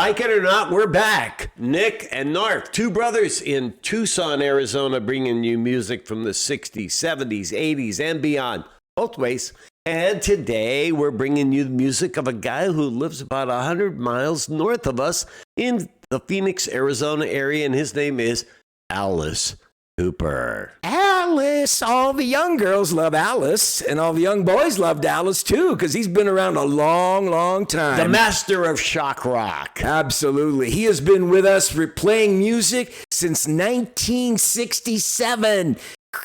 Like it or not, we're back. Nick and Knarf, two brothers in Tucson, Arizona, bringing you music from the 60s, 70s, 80s, and beyond, both ways. And today we're bringing you the music of a guy who lives about 100 miles north of us in the Phoenix, Arizona area, and his name is alicecooper. Alice. All the young girls love Alice, and all the young boys loved Alice too, because he's been around a long, long time. The master of shock rock. Absolutely. He has been with us playing music since 1967.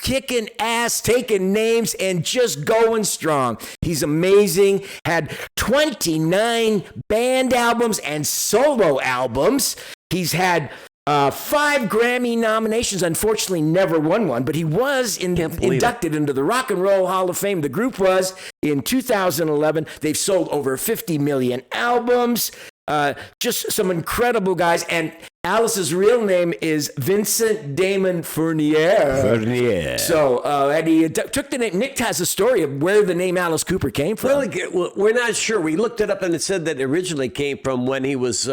Kicking ass, taking names, and just going strong. He's amazing. Had 29 band albums and solo albums. He's had 5 Grammy nominations. Unfortunately, never won one, but he was inducted into the Rock and Roll Hall of Fame. The group was in 2011. They've sold over 50 million albums. Just some incredible guys. And Alice's real name is Vincent Damon Furnier. So, and he took the name. Nick has a story of where the name alicecooper came from. Well, we're not sure. We looked it up and it said that it originally came from when he was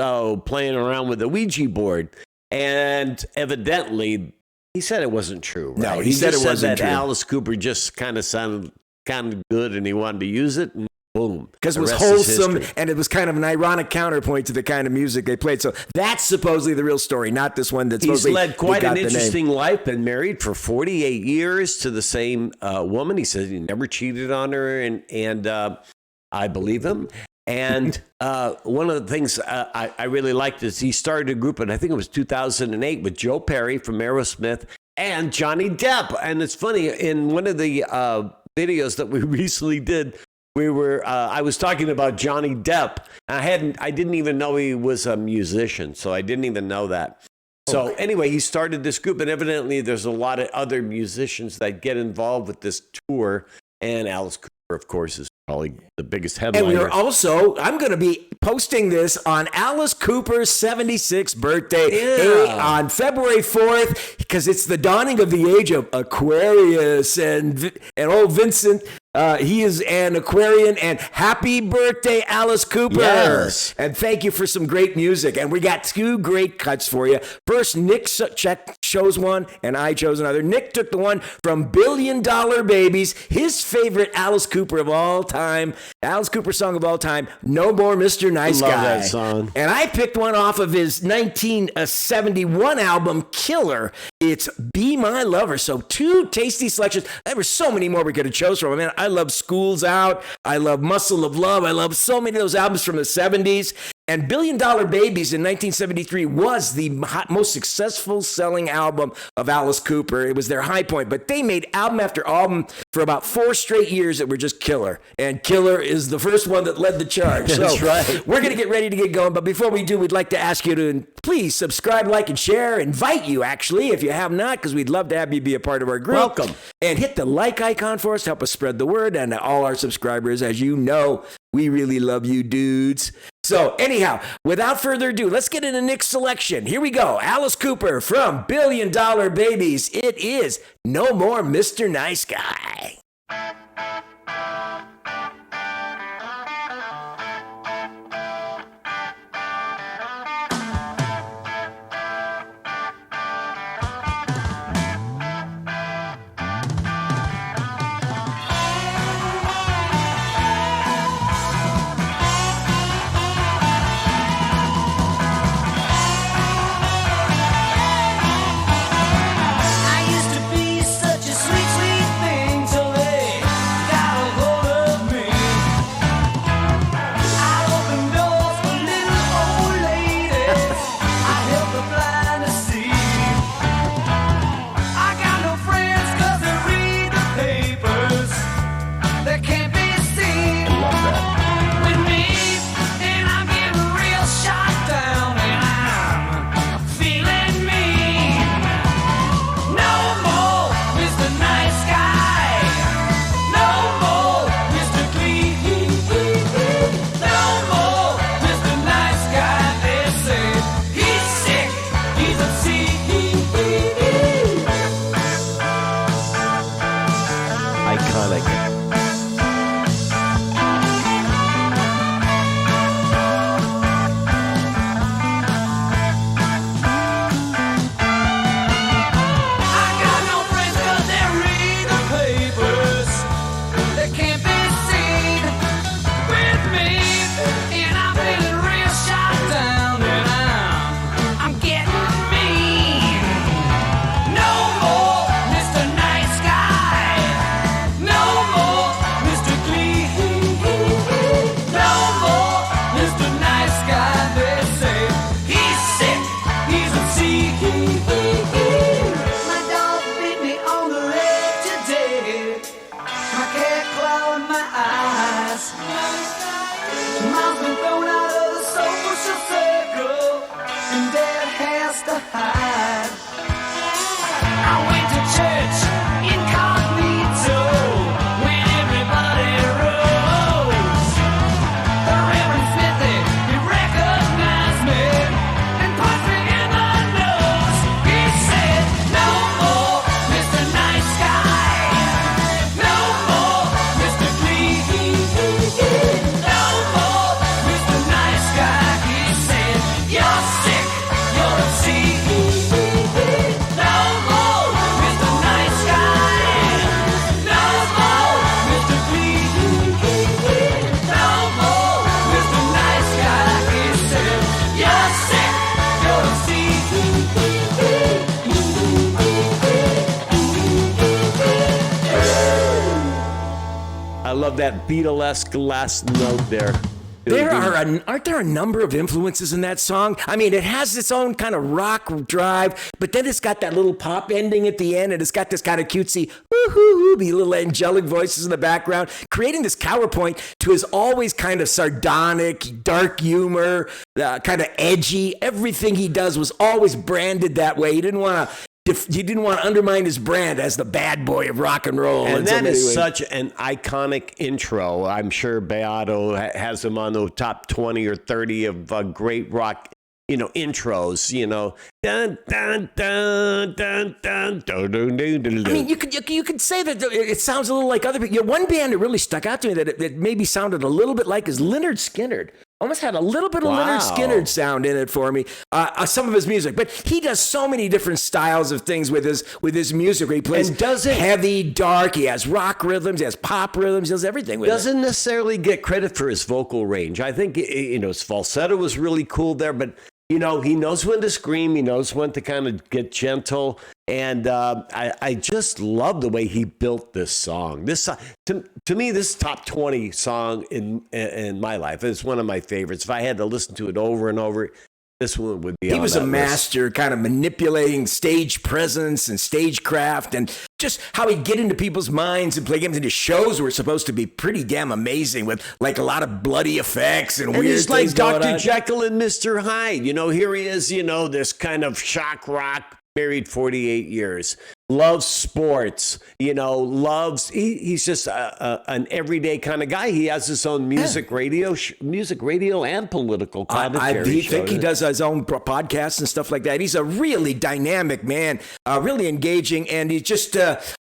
playing around with the Ouija board. And evidently, he said it wasn't true. Right? No, he said it wasn't true. alicecooper just kind of sounded kind of good and he wanted to use it. And boom. Because it was wholesome, and it was kind of an ironic counterpoint to the kind of music they played. So that's supposedly the real story, not this one that's supposedly... He's led quite an interesting life, been married for 48 years to the same woman. He says he never cheated on her, and I believe him. And one of the things I really liked is he started a group, and I think it was 2008, with Joe Perry from Aerosmith and Johnny Depp. And it's funny, in one of the videos that we recently did, I was talking about Johnny Depp. I didn't even know he was a musician, so I didn't even know that. So anyway, he started this group, and evidently there's a lot of other musicians that get involved with this tour, and alicecooper, of course, is probably the biggest headliner. And we're also, I'm going to be posting this on Alice Cooper's 76th birthday on February 4th, because it's the dawning of the age of Aquarius, and old Vincent, he is an Aquarian, and happy birthday, alicecooper. Yes. And thank you for some great music. And we got 2 great cuts for you. First, Nick chose one, and I chose another. Nick took the one from $1 Billion Babies, his favorite Alice Cooper of all time, Alice Cooper song of all time, No More Mr. Nice Guy. Love that song. And I picked one off of his 1971 album, Killer. It's Be My Lover. So 2 tasty selections. There were so many more we could have chose from. I mean, I love School's Out. I love Muscle of Love. I love so many of those albums from the 70s. And $1 Billion Babies in 1973 was the most successful selling album of Alice Cooper. It was their high point. But they made album after album for about 4 straight years that were just killer. And Killer is the first one that led the charge. That's right. We're going to get ready to get going. But before we do, we'd like to ask you to please subscribe, like, and share. Invite you, actually, if you have not, because we'd love to have you be a part of our group. Welcome. And hit the like icon for us to help us spread the word. And all our subscribers, as you know, we really love you dudes. So anyhow, without further ado, let's get into Nick's selection. Here we go. alicecooper from $1 Billion Babies. It is No More Mr. Nice Guy. I used to be such a sweet, sweet thing till place to hide. I went to church incognito when everybody rose. The Reverend Smithy, he recognized me and punched me in the nose. He said, no more, Mr. Nice Guy. No more, Mr. Clean. No more, Mr. Nice Guy. He said, you're sick, you're obscene. No more, Mr. Nice Guy. No more, Mr. Clean. No more, Mr. Nice Guy. He said, you're sick, you're I love that Beatlesque last note there. Aren't there a number of influences in that song? I mean, it has its own kind of rock drive, but then it's got that little pop ending at the end, and it's got this kind of cutesy, the little angelic voices in the background, creating this counterpoint to his always kind of sardonic, dark humor, kind of edgy. Everything he does was always branded that way. He didn't want to undermine his brand as the bad boy of rock and roll. And that is such an iconic intro. I'm sure Beato has him on the top 20 or 30 of great rock, intros, Dun, dun, dun, dun, dun, dun, dun, dun, dun. I mean, you could say that it sounds a little like other people. One band that really stuck out to me that maybe sounded a little bit like is Lynyrd Skynyrd. Almost had a little bit of Lynyrd Skynyrd sound in it for me. Some of his music, but he does so many different styles of things with his music. Where he plays heavy, dark. He has rock rhythms. He has pop rhythms. He does everything with it. Doesn't necessarily get credit for his vocal range. I think his falsetto was really cool there, but he knows when to scream. He knows when to kind of get gentle. And I just love the way he built this song. This to me, this top 20 song in my life is one of my favorites. If I had to listen to it over and over, this one would be. He was a master, kind of manipulating stage presence and stagecraft, and just how he'd get into people's minds and play games. Into shows were supposed to be pretty damn amazing, with like a lot of bloody effects and weird he's things like going Dr. on. Jekyll and Mr. Hyde. Here he is. This kind of shock rock. Married 48 years, loves sports, he's just an everyday kind of guy. He has his own music radio and political commentary. I think he does his own podcasts and stuff like that. He's a really dynamic man, really engaging, and he just,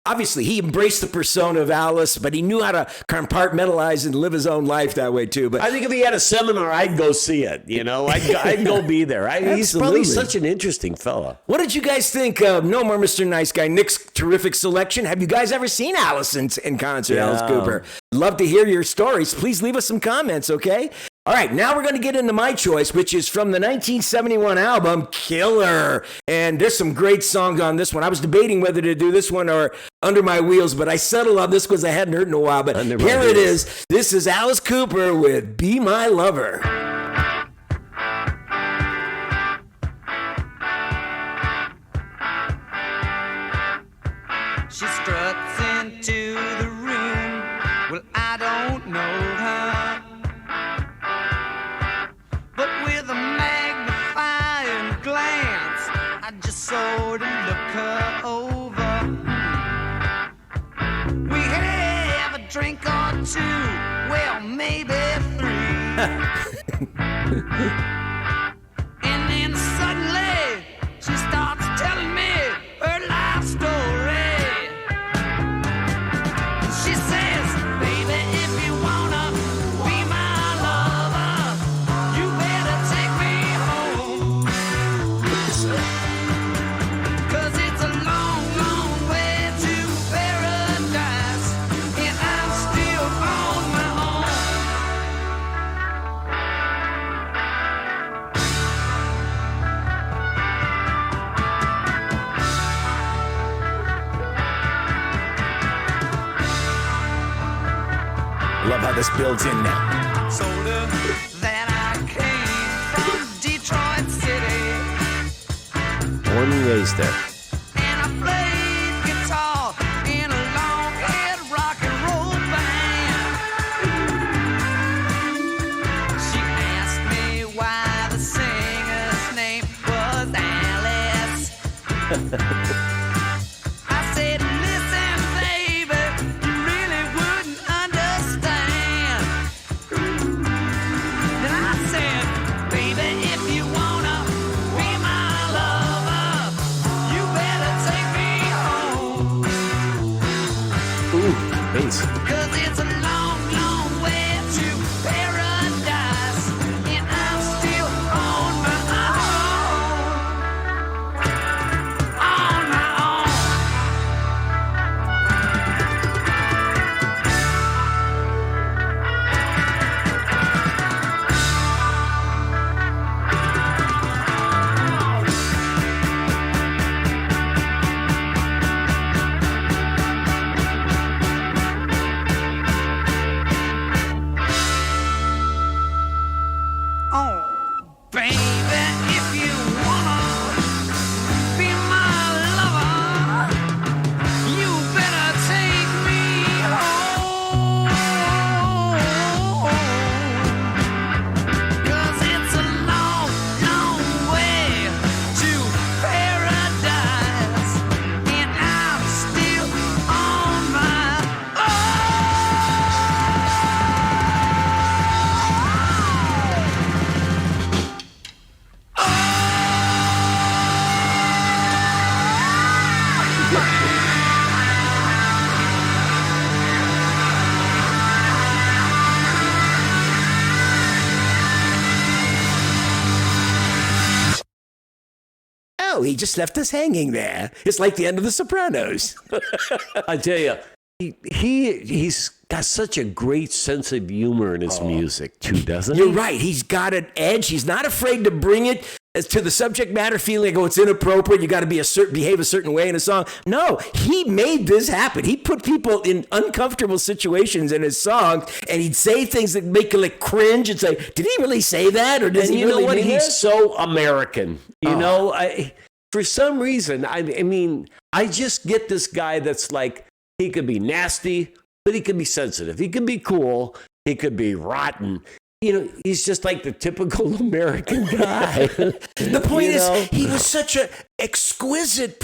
obviously, he embraced the persona of Alice, but he knew how to compartmentalize and live his own life that way, too. But I think if he had a seminar, I'd go see it, I'd go be there. He's probably such an interesting fella. What did you guys think of No More Mr. Nice Guy, Nick's terrific selection? Have you guys ever seen Alice in concert, Alice Cooper? Love to hear your stories. Please leave us some comments, okay? All right, now we're going to get into my choice, which is from the 1971 album, Killer. And there's some great songs on this one. I was debating whether to do this one or Under My Wheels, but I settled on this because I hadn't heard in a while. But here it is. This is Alice Cooper with Be My Lover. She struts into the room. Well, I don't know her, but with a magnifying glance, I just sort of look her over. We have a drink or two, well, maybe 3. And then suddenly, she starts telling me her life story. She says, baby, if you wanna be my lover, you better take me home. 'Cause it's a long, long way to paradise, and I'm still on my own. Love how this builds in now. Told her that I came from Detroit City, Born and raised there. and I played guitar in a long-haired rock and roll band. She asked me why the singer's name was Alice. I said, listen, baby, you really wouldn't understand. Then I said, baby, if you wanna be my lover, you better take me home. Ooh, bass. 'Cause it's a long, long way to paradise, and I'm still on my own. On my own. Oh, baby, if you wanna be my lover, you better take me home. 'Cause it's a long, long way to paradise, and I'm still on my Oh, he just left us hanging there. It's like the end of The Sopranos. I tell you, he's got such a great sense of humor in his music too, doesn't he? You're right. He's got an edge. He's not afraid to bring it to the subject matter, feeling like, oh, it's inappropriate. You got to behave a certain way in a song. No, he made this happen. He put people in uncomfortable situations in his songs, and he'd say things that make you like cringe and say, did he really say that, or does And he you really know what? mean He's it? so American. You know, for some reason, I mean, I just get this guy that's like, he could be nasty, but he could be sensitive. He could be cool. He could be rotten. You know, he's just like the typical American guy. The point You know? is, he was such an exquisite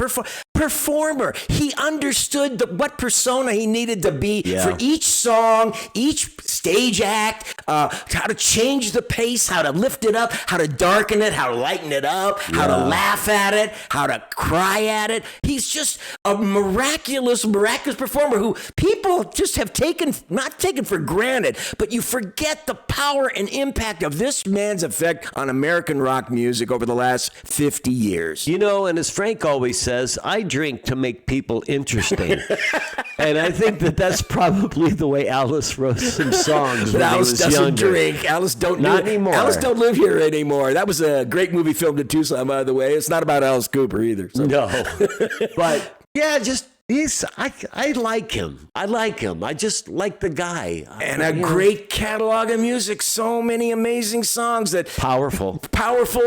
performer. He understood what persona he needed to be for each song, each stage act, how to change the pace, how to lift it up, how to darken it, how to lighten it up, how to laugh at it, how to cry at it. He's just a miraculous performer who people just have not taken for granted, but you forget the power and impact of this man's effect on American rock music over the last 50 years. You know, and as Frank always says, I drink to make people interesting. And I think that's probably the way Alice wrote some songs when Alice he was doesn't younger. drink. Alice don't Not live, anymore. Alice don't live here anymore. That was a great movie filmed in Tucson, by the way. It's not about Alice Cooper either. So. No. But yeah, just I like him. I like him. I just like the guy. And a great catalog of music. So many amazing songs that Powerful,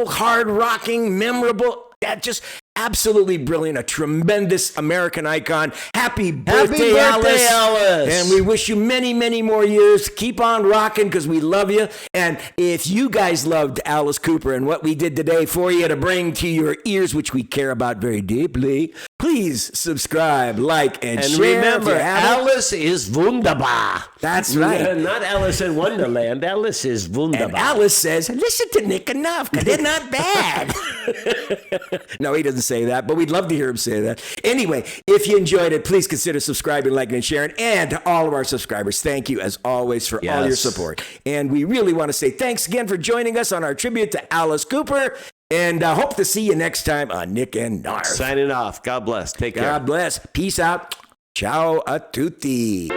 hard rocking, memorable. That just absolutely brilliant. A tremendous American icon. Happy birthday, Alice. And we wish you many, many more years. Keep on rocking because we love you. And if you guys loved Alice Cooper and what we did today for you to bring to your ears, which we care about very deeply, please subscribe, like, and And share. remember, if you haven't. Alice is wunderbar. That's right. Not Alice in Wonderland. Alice is wunderbar. And Alice says, listen to Nick Knarf, because they're not bad. No, he doesn't say that, but we'd love to hear him say that. Anyway, if you enjoyed it, please consider subscribing, liking, and sharing. And to all of our subscribers, thank you, as always, for all your Yes. support. And we really want to say thanks again for joining us on our tribute to Alice Cooper. And hope to see you next time on Nick and Knarf. Signing off. God bless. Take care. God bless. Peace out. Ciao a tutti.